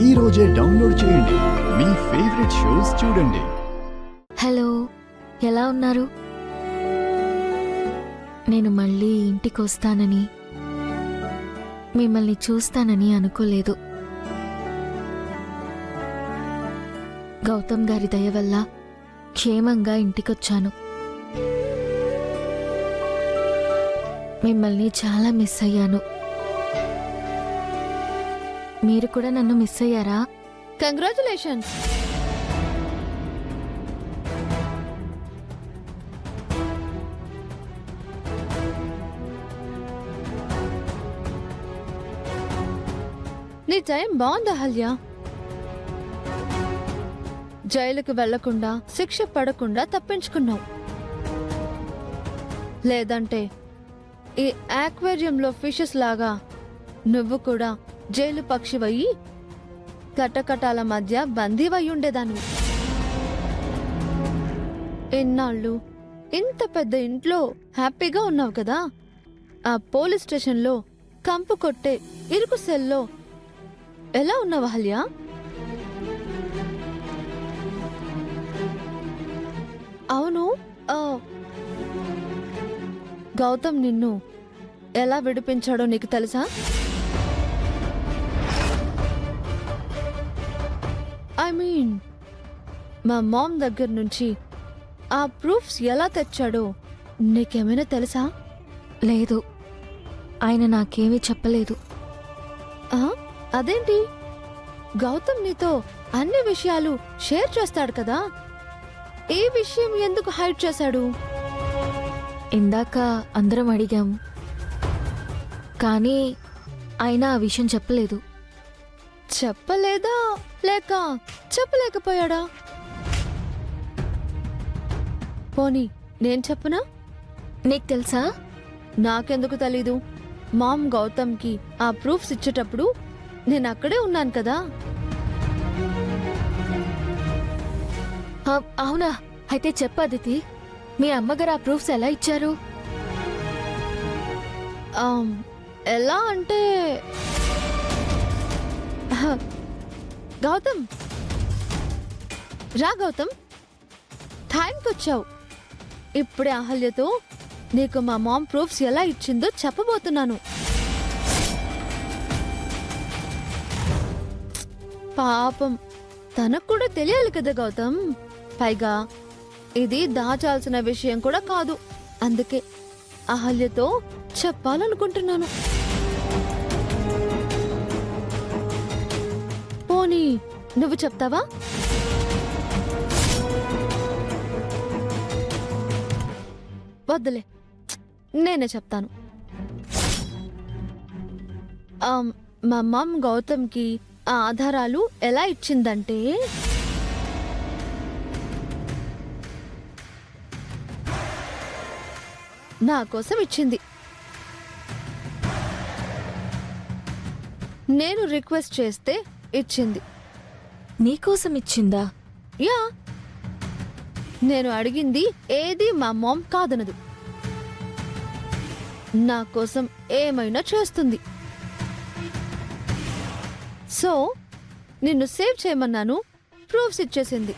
ఈ రోజే డౌన్లోడ్ చేయండి. మీ ఫేవరెట్ షోస్ చూడండి. హలో, ఎలా ఉన్నారు? నేను మళ్ళీ ఇంటికి వస్తానని, మిమ్మల్ని చూస్తానని అనుకోలేదు. గౌతమ్ గారి దయ వల్ల క్షేమంగా ఇంటికొచ్చాను. మిమ్మల్ని చాలా మిస్ అయ్యాను. మీరు కూడా నన్ను మిస్ అయ్యారా? కంగ్రాచులేషన్స్. నీ టైం బాగుంది అహల్య. జైలుకు వెళ్లకుండా, శిక్ష పడకుండా తప్పించుకున్నావు. లేదంటే ఈ ఆక్వేరియంలో ఫిషెస్ లాగా నువ్వు కూడా జైలు పక్షివయ్యి కటకటాల మధ్య బందీవై ఉండేదాన్ని. ఎన్నాళ్ళు ఇంత పెద్ద ఇంట్లో హ్యాపీగా ఉన్నావు కదా, ఆ పోలీస్ స్టేషన్లో కంపు కొట్టే ఇరుకు సెల్లో ఎలా ఉన్నావు అహల్య? అవును, గౌతమ్ నిన్ను ఎలా విడిపించాడో నీకు తెలుసా? ఐ మీన్, మా మామ్ దగ్గర నుంచి ఆ ప్రూఫ్స్ ఎలా తెచ్చాడో నీకేమైనా తెలుసా? లేదు, ఆయన నాకేమీ చెప్పలేదు. అదేంటి? గౌతమ్ నీతో అన్ని విషయాలు షేర్ చేస్తాడు కదా, ఏ విషయం ఎందుకు హైడ్ చేశాడు? ఇందాక అందరం అడిగాం, కానీ ఆయన ఆ విషయం చెప్పలేదు. చెప్పలేదా లేక చెప్పలేకపోయాడా? పోనీ నేను చెప్పనా? నీకు తెలుసా? నాకెందుకు తెలీదు. మామ్ గౌతమ్కి ఆ ప్రూఫ్స్ ఇచ్చేటప్పుడు నేను అక్కడే ఉన్నాను కదా. అవునా? అయితే చెప్పు అదితి, మీ అమ్మగారు ఆ ప్రూఫ్స్ ఎలా ఇచ్చారు? ఎలా అంటే, గౌతమ్ రా. గౌతమ్, టైంకి వచ్చావు. ఇప్పుడే అహల్యతో నీకు మా మామ్ ప్రూఫ్స్ ఎలా ఇచ్చిందో చెప్పబోతున్నాను. పాపం, తనకు కూడా తెలియాలి కదా గౌతమ్. పైగా ఇది దాచాల్సిన విషయం కూడా కాదు, అందుకే అహల్యతో చెప్పాలనుకుంటున్నాను. పోనీ నువ్వు చెప్తావా? వద్దులే, నేనే చెప్తాను. మా మామ్ గౌతమ్కి ఆ ఆధారాలు ఎలా ఇచ్చిందంటే, నా కోసం ఇచ్చింది. నేను రిక్వెస్ట్ చేస్తే ఇచ్చింది. నీకోసం ఇచ్చిందా? యా, నేను అడిగింది ఏది మా మామ్ కాదనదు. నా కోసం ఏమైనా చేస్తుంది. సో నిన్ను సేవ్ చేయమన్నాను, ప్రూఫ్స్ ఇచ్చేసింది.